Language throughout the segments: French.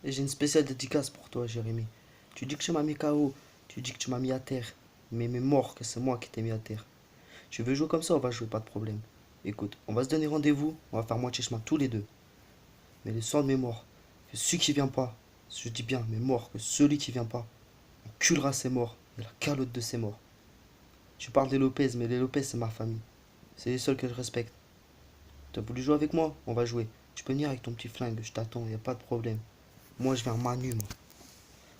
Et j'ai une spéciale dédicace pour toi, Jérémy. Tu dis que tu m'as mis KO, tu dis que tu m'as mis à terre. Mais mort, que c'est moi qui t'ai mis à terre. Tu veux jouer comme ça, on va jouer, pas de problème. Écoute, on va se donner rendez-vous, on va faire moitié chemin tous les deux. Mais le sang de mes morts, que celui qui vient pas, je dis bien mes morts, que celui qui vient pas, on culera ses morts et la calotte de ses morts. Tu parles des Lopez, mais les Lopez c'est ma famille. C'est les seuls que je respecte. T'as voulu jouer avec moi? On va jouer. Tu peux venir avec ton petit flingue, je t'attends, y a pas de problème. Moi je viens Manu, moi.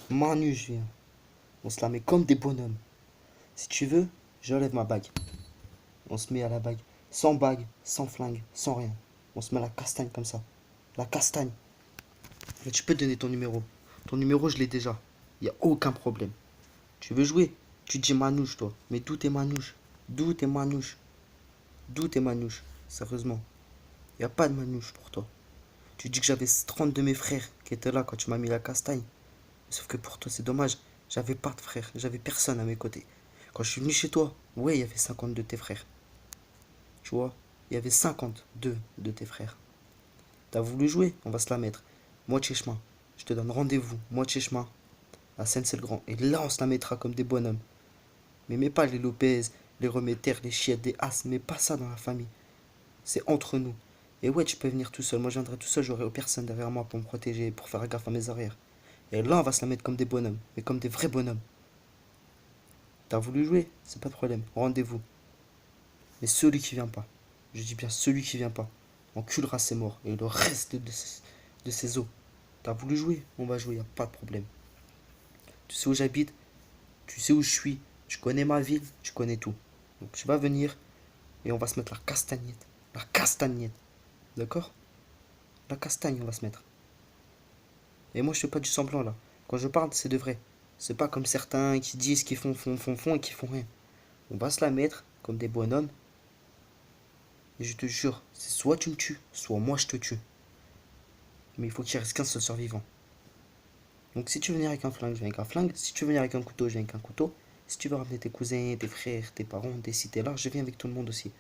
Manu, je viens. On se la met comme des bonhommes. Si tu veux, j'enlève ma bague. On se met à la bague. Sans bague, sans flingue, sans rien. On se met à la castagne comme ça. La castagne. Mais tu peux donner ton numéro. Ton numéro, je l'ai déjà. Y a aucun problème. Tu veux jouer? Tu dis manouche, toi. Mais d'où t'es manouche? D'où t'es manouche? D'où t'es manouche? Sérieusement. Y a pas de manouche pour toi. Tu dis que j'avais 30 de mes frères qui étaient là quand tu m'as mis la castagne. Sauf que pour toi, c'est dommage. J'avais pas de frères. J'avais personne à mes côtés. Quand je suis venu chez toi, ouais, il y avait 50 de tes frères. Tu vois, il y avait 52 de tes frères. T'as voulu jouer? On va se la mettre. Moitié chemin. Je te donne rendez-vous. Moitié chemin. À Seine-c'est-le-Grand. Et là, on se la mettra comme des bonhommes. Mais mets pas les Lopez, les remetters, les chiettes, des as. Mets pas ça dans la famille. C'est entre nous. Et ouais, tu peux venir tout seul. Moi, je viendrai tout seul. J'aurai personne derrière moi pour me protéger, pour faire gaffe à mes arrières. Et là, on va se la mettre comme des bonhommes. Mais comme des vrais bonhommes. T'as voulu jouer? C'est pas de problème. Rendez-vous. Mais celui qui vient pas. Je dis bien celui qui vient pas. Enculera ses morts. Et le reste de ses os. T'as voulu jouer? On va jouer. Y a pas de problème. Tu sais où j'habite? Tu sais où je suis? Tu connais ma ville? Tu connais tout. Donc tu vas venir et on va se mettre la castagnette. La castagnette. D'accord? La castagne, on va se mettre. Et moi, je fais pas du semblant là. Quand je parle, c'est de vrai. C'est pas comme certains qui disent qu'ils font et qui font rien. On va se la mettre comme des bonhommes. Et je te jure, c'est soit tu me tues, soit moi je te tue. Mais il faut qu'il reste qu'un seul survivant. Donc si tu veux venir avec un flingue, je viens avec un flingue. Si tu veux venir avec un couteau, je viens avec un couteau. Si tu veux ramener tes cousins, tes frères, tes parents, tes si t'es là, je viens avec tout le monde aussi.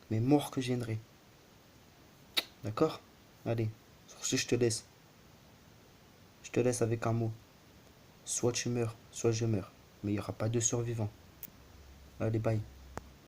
Mais mort que je viendrai. D'accord? Allez, sur ce, je te laisse. Je te laisse avec un mot. Soit tu meurs, soit je meurs. Mais il n'y aura pas de survivants. Allez, bye.